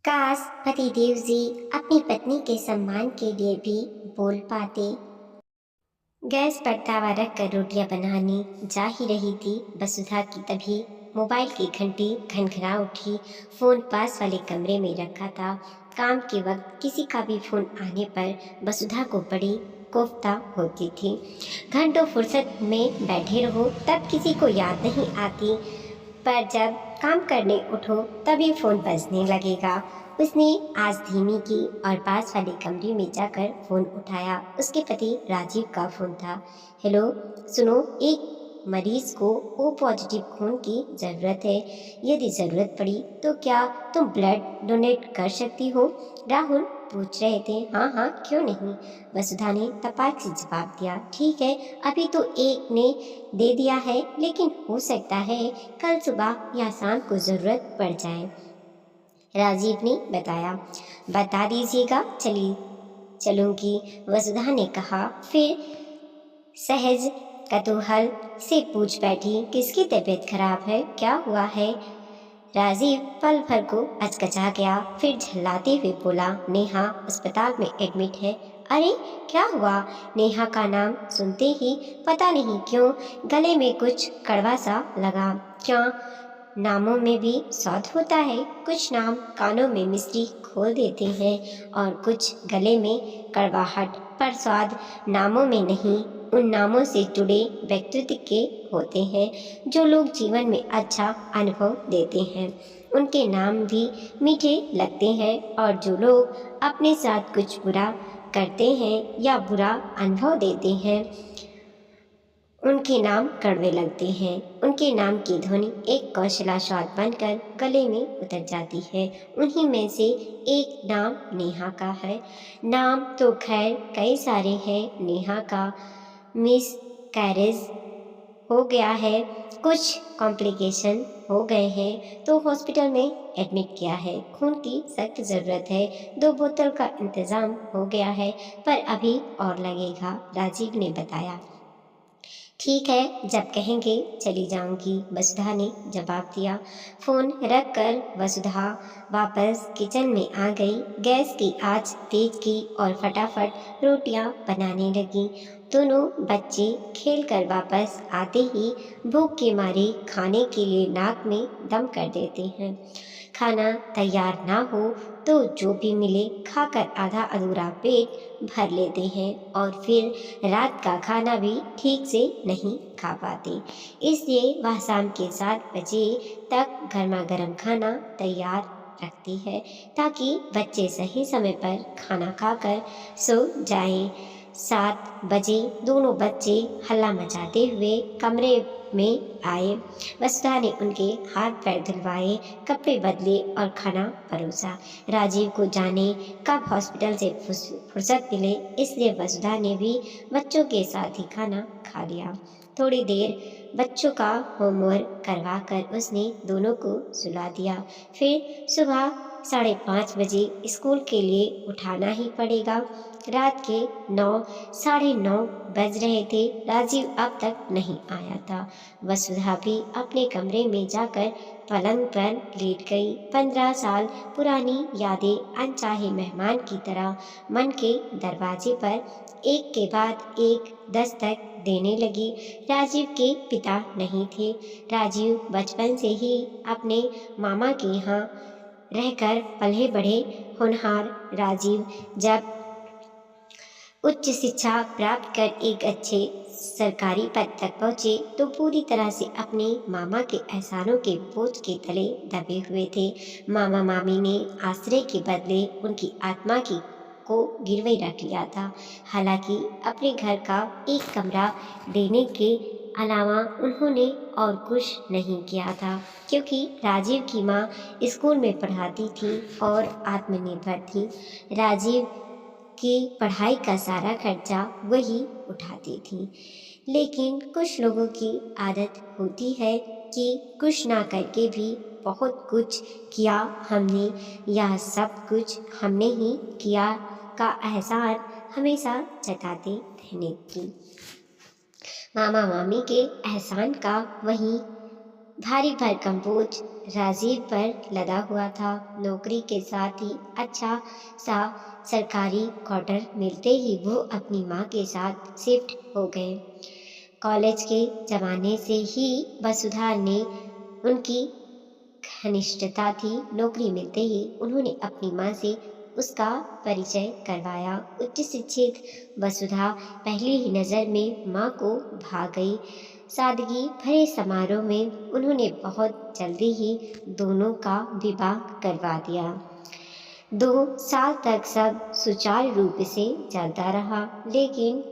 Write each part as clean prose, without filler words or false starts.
काश पतिदेव जी अपनी पत्नी के सम्मान के लिए भी बोल पाते। गैस पर तवा रखकर रोटियां बनाने जा ही रही थी वसुधा की, तभी मोबाइल की घंटी घनघना उठी। फोन पास वाले कमरे में रखा था। काम के वक्त किसी का भी फोन आने पर वसुधा को बड़ी कोफ्ता होती थी। घंटों फुर्सत में बैठे रहो तब किसी को याद नहीं आती, पर जब काम करने उठो तभी फोन बजने लगेगा। उसने आवाज धीमी की और पास वाले कमरे में जाकर फोन उठाया। उसके पति राजीव का फोन था। हेलो, सुनो, एक मरीज को ओ पॉजिटिव खून की जरूरत है। यदि जरूरत पड़ी तो क्या तुम ब्लड डोनेट कर सकती हो? राहुल पूछ रहे थे। हाँ हाँ, क्यों नहीं, वसुधा ने तपाक से जवाब दिया। ठीक है, अभी तो एक ने दे दिया है, लेकिन हो सकता है कल सुबह या शाम को जरूरत पड़ जाए। राजीव ने बताया। बता दीजिएगा, चली चलूंगी, वसुधा ने कहा। फिर सहज कतूहल से पूछ बैठी, किसकी तबीयत खराब है, क्या हुआ है? राजीव पल भर को अचकचा गया, फिर झल्लाते हुए बोला, नेहा अस्पताल में एडमिट है। अरे क्या हुआ? नेहा का नाम सुनते ही पता नहीं क्यों गले में कुछ कड़वा सा लगा। क्या नामों में भी स्वाद होता है? कुछ नाम कानों में मिश्री खोल देते हैं और कुछ गले में कड़वाहट, पर स्वाद नामों में नहीं, उन नामों से जुड़े व्यक्तित्व के होते हैं जो लोग जीवन में अच्छा अनुभव देते हैं। उनके नाम भी मीठे लगते हैं, और जो लोग अपने साथ कुछ बुरा करते हैं या बुरा अनुभव देते हैं उनके नाम कड़वे लगते हैं। उनके नाम की ध्वनि एक कौशला स्वाद बनकर गले में उतर जाती है। उन्हीं में से एक नाम नेहा का है। नाम तो खैर कई सारे हैं। नेहा का मिस कैरेज हो गया है, कुछ कॉम्प्लिकेशन हो गए हैं तो हॉस्पिटल में एडमिट किया है। खून की सख्त ज़रूरत है। 2 बोतल का इंतज़ाम हो गया है, पर अभी और लगेगा, राजीव ने बताया। ठीक है, जब कहेंगे चली जाऊंगी, वसुधा ने जवाब दिया। फोन रखकर वसुधा वापस किचन में आ गई। गैस की आंच तेज की और फटाफट रोटियां बनाने लगी। दोनों बच्चे खेलकर वापस आते ही भूख के मारे खाने के लिए नाक में दम कर देते हैं। खाना तैयार ना हो तो जो भी मिले खाकर आधा अधूरा पेट भर लेते हैं और फिर रात का खाना भी ठीक से नहीं खा पाते। इसलिए वह शाम के 7 बजे तक गर्मा गर्म खाना तैयार रखती है, ताकि बच्चे सही समय पर खाना खाकर सो जाएं। 7 बजे दोनों बच्चे हल्ला मचाते हुए कमरे में आए। वसुधा ने उनके हाथ पैर धुलवाए, कपड़े बदले और खाना परोसा। राजीव को जाने कब हॉस्पिटल से फुर्सत मिले, इसलिए वसुधा ने भी बच्चों के साथ ही खाना खा लिया। थोड़ी देर बच्चों का होमवर्क करवा कर उसने दोनों को सुला दिया। फिर सुबह 5:30 बजे स्कूल के लिए उठाना ही पड़ेगा। रात के 9, 9:30 बज रहे थे। राजीव अब तक नहीं आया था। वसुधा भी अपने कमरे में जाकर पलंग पर लेट गई। 15 साल पुरानी यादें अनचाहे मेहमान की तरह मन के दरवाजे पर एक के बाद एक दस्तक देने लगी। राजीव के पिता नहीं थे। राजीव बचपन से ही अपने मामा के यहाँ रहकर पले बढ़े। होनहार राजीव जब उच्च शिक्षा प्राप्त कर एक अच्छे सरकारी पद तक पहुंचे तो पूरी तरह से अपने मामा के एहसानों के बोझ के तले दबे हुए थे। मामा मामी ने आश्रय के बदले उनकी आत्मा की को गिरवे रख लिया था। हालांकि अपने घर का एक कमरा देने के अलावा उन्होंने और कुछ नहीं किया था, क्योंकि राजीव की माँ स्कूल में पढ़ाती थी और आत्मनिर्भर थी। राजीव की पढ़ाई का सारा खर्चा वही उठाती थी। लेकिन कुछ लोगों की आदत होती है कि कुछ ना करके भी बहुत कुछ किया हमने, यह सब कुछ हमने ही किया का एहसास हमेशा जताते रहने की। मामा मामी के एहसान का वही भारी भरकम बोझ राजीव पर लदा हुआ था। नौकरी के साथ ही अच्छा सा सरकारी क्वार्टर मिलते ही वो अपनी माँ के साथ शिफ्ट हो गए। कॉलेज के ज़माने से ही वसुधा ने उनकी घनिष्ठता थी। नौकरी मिलते ही उन्होंने अपनी माँ से उसका परिचय करवाया। उच्च शिक्षित वसुधा पहली ही नज़र में माँ को भा गई। सादगी भरे समारोह में उन्होंने बहुत जल्दी ही दोनों का विवाह करवा दिया। 2 साल तक सब सुचारू रूप से चलता रहा, लेकिन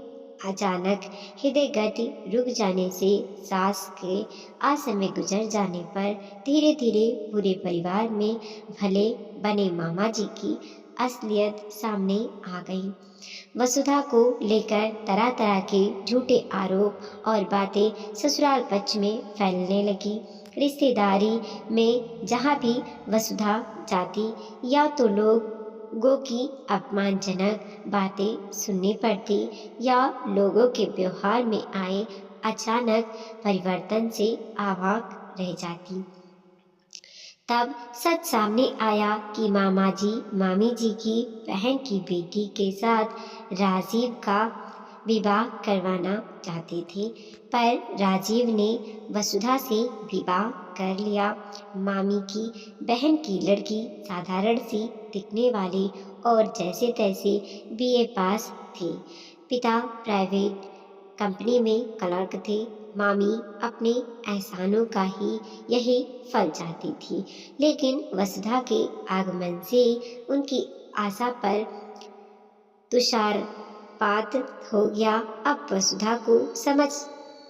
अचानक हृदय गति रुक जाने से, सास के असमय गुजर जाने पर धीरे धीरे पूरे परिवार में भले बने मामा जी की असलियत सामने आ गई। वसुधा को लेकर तरह तरह के झूठे आरोप और बातें ससुराल पक्ष में फैलने लगी। रिश्तेदारी में जहाँ भी वसुधा जाती, या तो लोगों की अपमानजनक बातें सुननी पड़ती, या लोगों के व्यवहार में आए अचानक परिवर्तन से अवाक रह जाती। तब सच सामने आया कि मामा जी मामी जी की बहन की बेटी के साथ राजीव का विवाह करवाना चाहते थे, पर राजीव ने वसुधा से विवाह कर लिया। मामी की बहन की लड़की साधारण सी दिखने वाली और जैसे तैसे बीए पास थे। पिता प्राइवेट कंपनी में क्लर्क थे। मामी अपने एहसानों का ही यही फल चाहती थी, लेकिन वसुधा के आगमन से उनकी आशा पर तुषारपात हो गया। अब वसुधा को समझ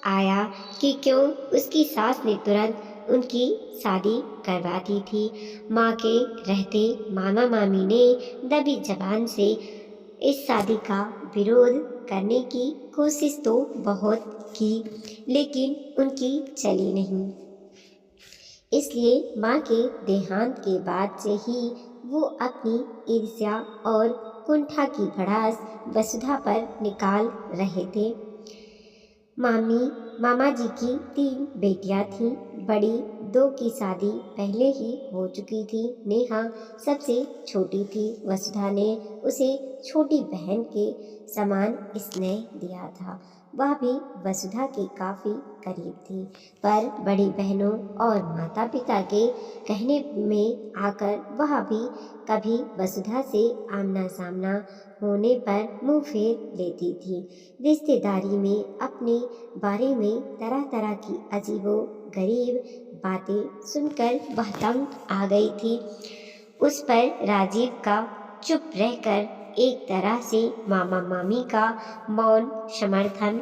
आया कि क्यों उसकी सास ने तुरंत उनकी शादी करवा दी थी। माँ के रहते मामा मामी ने दबी जबान से इस शादी का विरोध करने की कोशिश तो बहुत की, लेकिन उनकी चली नहीं। इसलिए माँ के देहांत के बाद से ही वो अपनी ईर्ष्या और कुंठा की भड़ास वसुधा पर निकाल रहे थे। मामी मामा जी की 3 बेटियां थीं। बड़ी 2 की शादी पहले ही हो चुकी थी। नेहा सबसे छोटी थी। वसुधा ने उसे छोटी बहन के समान स्नेह दिया था। वह भी वसुधा के काफ़ी करीब थी, पर बड़ी बहनों और माता पिता के कहने में आकर वह भी कभी वसुधा से आमना सामना होने पर मुंह फेर लेती थी। रिश्तेदारी में अपने बारे में तरह तरह की अजीबो गरीब बातें सुनकर वह तंग आ गई थी। उस पर राजीव का चुप रहकर एक तरह से मामा मामी का मौन समर्थन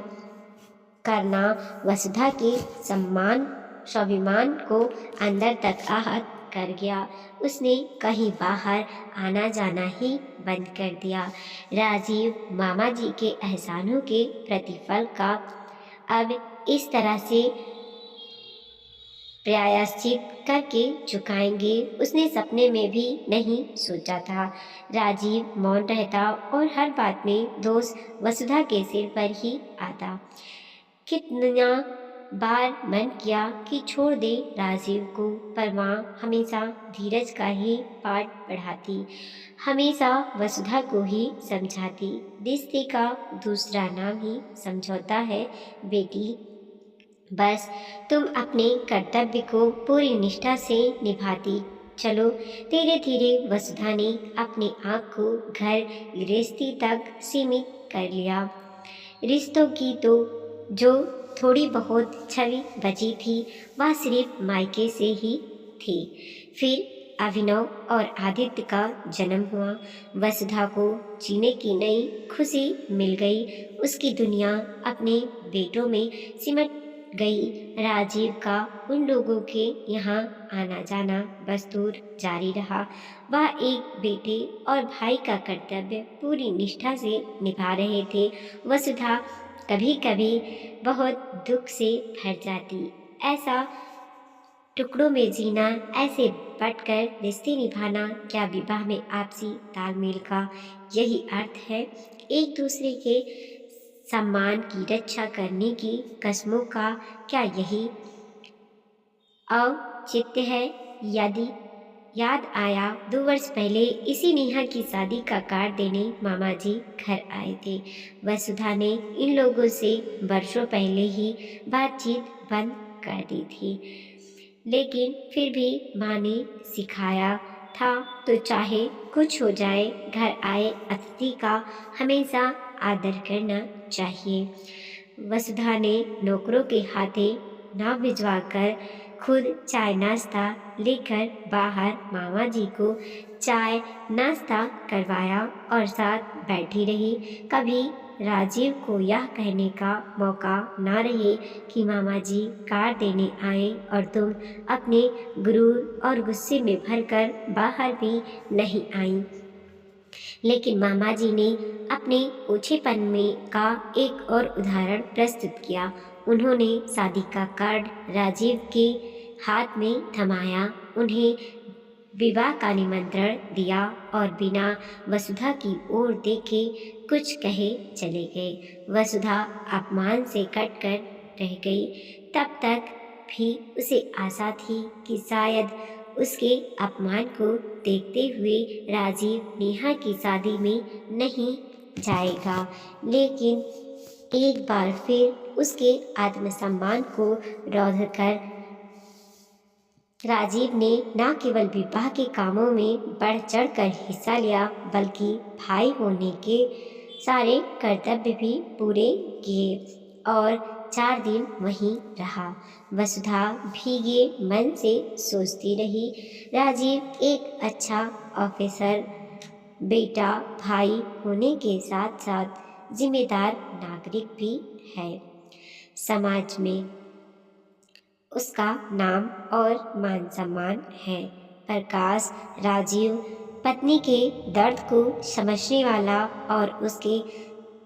करना वसुधा के सम्मान स्वाभिमान को अंदर तक आहत कर गया। उसने कहीं बाहर आना जाना ही बंद कर दिया। राजीव मामा जी के एहसानों के प्रतिफल का अब इस तरह से प्रायश्चित करके चुकाएंगे, उसने सपने में भी नहीं सोचा था। राजीव मौन रहता और हर बात में दोष वसुधा के सिर पर ही आता। कितना बार मन किया कि छोड़ दे राजीव को, पर माँ हमेशा धीरज का ही पाठ पढ़ाती, हमेशा वसुधा को ही समझाती। रिश्ते का दूसरा नाम ही समझौता है बेटी। बस तुम अपने कर्तव्य को पूरी निष्ठा से निभाती चलो। धीरे धीरे वसुधा ने अपने आप को घर गृहस्थी तक सीमित कर लिया। रिश्तों की तो जो थोड़ी बहुत छवि बची थी, वह सिर्फ मायके से ही थी। फिर अभिनव और आदित्य का जन्म हुआ। वसुधा को जीने की नई खुशी मिल गई। उसकी दुनिया अपने बेटों में सिमट गई। राजीव का उन लोगों के यहाँ आना जाना बस्तूर जारी रहा। वह एक बेटे और भाई का कर्तव्य पूरी निष्ठा से निभा रहे थे। वसुधा कभी कभी बहुत दुख से भर जाती। ऐसा टुकड़ों में जीना, ऐसे बटकर रिश्ते निभाना, क्या विवाह में आपसी तालमेल का यही अर्थ है? एक दूसरे के सम्मान की रक्षा करने की कस्मों का क्या यही औचित्य है यदि याद आया 2 वर्ष पहले इसी नेहा की शादी का कार्ड देने मामा जी घर आए थे। वसुधा ने इन लोगों से वर्षों पहले ही बातचीत बंद कर दी थी, लेकिन फिर भी माँ ने सिखाया था तो चाहे कुछ हो जाए घर आए अतिथि का हमेशा आदर करना चाहिए। वसुधा ने नौकरों के हाथे ना भिजवाकर खुद चाय नाश्ता लेकर बाहर मामा जी को चाय नाश्ता करवाया और साथ बैठी रही। कभी राजीव को यह कहने का मौका ना रहे कि मामा जी कार देने आए और तुम अपने गुरूर और गुस्से में भरकर बाहर भी नहीं आई। लेकिन मामा जी ने अपने ओछेपन में का एक और उदाहरण प्रस्तुत किया। उन्होंने शादी का कार्ड राजीव के हाथ में थमाया, उन्हें विवाह का निमंत्रण दिया और बिना वसुधा की ओर देखे कुछ कहे चले गए। वसुधा अपमान से कटकर रह गई। तब तक भी उसे आशा थी कि शायद उसके अपमान को देखते हुए राजीव नेहा की शादी में नहीं जाएगा, लेकिन एक बार फिर उसके आत्मसम्मान को रौंदकर राजीव ने न केवल विवाह के कामों में बढ़ चढ़कर हिस्सा लिया, बल्कि भाई होने के सारे कर्तव्य भी पूरे किए और 4 दिन वहीं रहा। वसुधा भीगे मन से सोचती रही, राजीव एक अच्छा ऑफिसर बेटा भाई होने के साथ साथ जिम्मेदार नागरिक भी है। समाज में उसका नाम और मान सम्मान है। प्रकाश राजीव पत्नी के दर्द को समझने वाला और उसके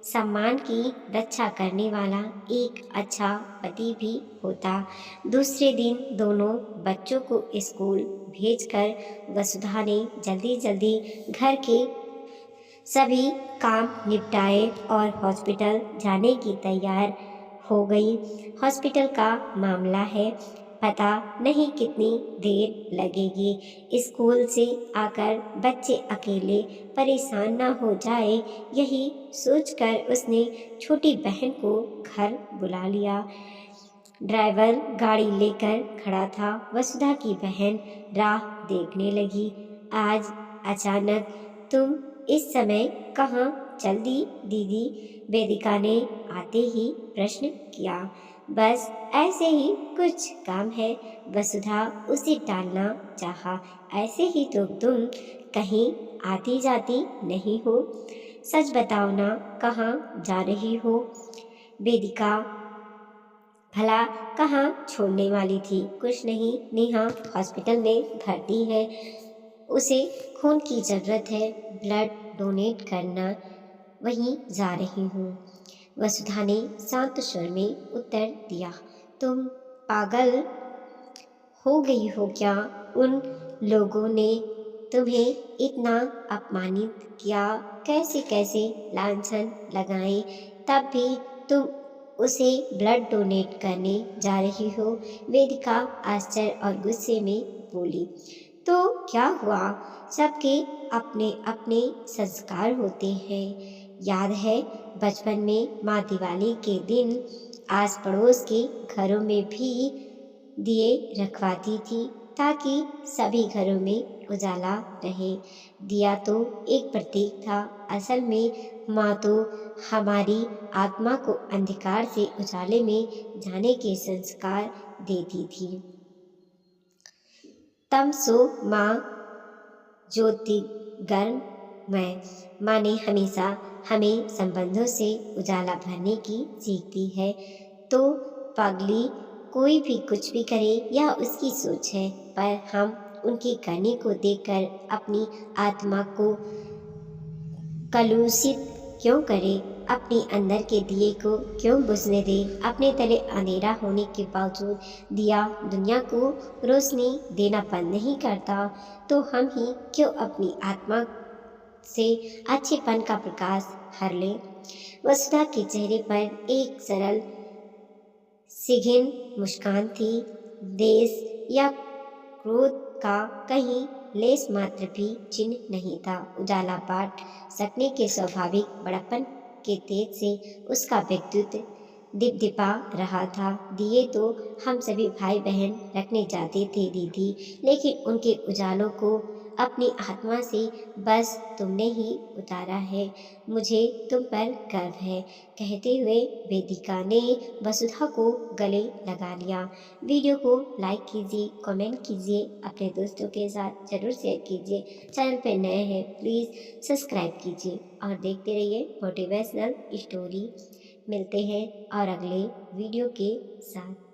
सम्मान की रक्षा करने वाला एक अच्छा पति भी होता। दूसरे दिन दोनों बच्चों को स्कूल भेजकर वसुधा ने जल्दी जल्दी घर के सभी काम निपटाए और हॉस्पिटल जाने की तैयार हो गई। हॉस्पिटल का मामला है, पता नहीं कितनी देर लगेगी। स्कूल से आकर बच्चे अकेले परेशान ना हो जाए, यही सोचकर उसने छोटी बहन को घर बुला लिया। ड्राइवर गाड़ी लेकर खड़ा था। वसुधा की बहन राह देखने लगी। आज अचानक तुम इस समय कहाँ चल दी दीदी? वेदिका ने आते ही प्रश्न किया। बस ऐसे ही कुछ काम है, वसुधा उसे टालना चाहा। ऐसे ही तो तुम कहीं आती जाती नहीं हो, सच बताओ ना कहाँ जा रही हो? वेदिका भला कहाँ छोड़ने वाली थी? कुछ नहीं, नेहा हॉस्पिटल में भर्ती है, उसे खून की ज़रूरत है, ब्लड डोनेट करना, वहीं जा रही हूँ। वसुधा ने शांत स्वर में उत्तर दिया। तुम पागल हो गई हो क्या? उन लोगों ने तुम्हें इतना अपमानित किया, कैसे कैसे लांछन लगाए, तब भी तुम उसे ब्लड डोनेट करने जा रही हो? वेदिका आश्चर्य और गुस्से में बोली। तो क्या हुआ? सबके अपने अपने संस्कार होते हैं। याद है बचपन में माँ दिवाली के दिन आस पड़ोस के घरों में भी दिए रखवाती थी, ताकि सभी घरों में उजाला रहे। दिया तो एक प्रतीक था, असल में माँ तो हमारी आत्मा को अंधकार से उजाले में जाने के संस्कार देती थी। तमसो माँ ज्योतिर्गमय। माँ ने हमेशा हमें संबंधों से उजाला भरने की सीख दी है। तो पगली, कोई भी कुछ भी करे यह उसकी सोच है, पर हम उनके करने को देखकर अपनी आत्मा को कलुषित क्यों करें? अपने अंदर के दिए को क्यों बुझने दें? अपने तले अंधेरा होने के बावजूद दिया दुनिया को रोशनी देना बंद नहीं करता, तो हम ही क्यों अपनी आत्मा से अच्छेपन का प्रकाश हर लें? वसुधा के चेहरे पर एक सरल सिगिन मुस्कान थी। देश या क्रोध का कहीं लेस मात्र भी चिन्ह नहीं था। उजाला बांट सकने के स्वाभाविक बड़प्पन के तेज से उसका व्यक्तित्व दिपदिपा रहा था। दिए तो हम सभी भाई बहन रखने जाते थे दीदी, लेकिन उनके उजालों को अपनी आत्मा से बस तुमने ही उतारा है। मुझे तुम पर गर्व है। कहते हुए वेदिका ने वसुधा को गले लगा लिया। वीडियो को लाइक कीजिए, कमेंट कीजिए, अपने दोस्तों के साथ ज़रूर शेयर कीजिए। चैनल पर नए हैं प्लीज़ सब्सक्राइब कीजिए और देखते रहिए मोटिवेशनल स्टोरी। मिलते हैं और अगले वीडियो के साथ।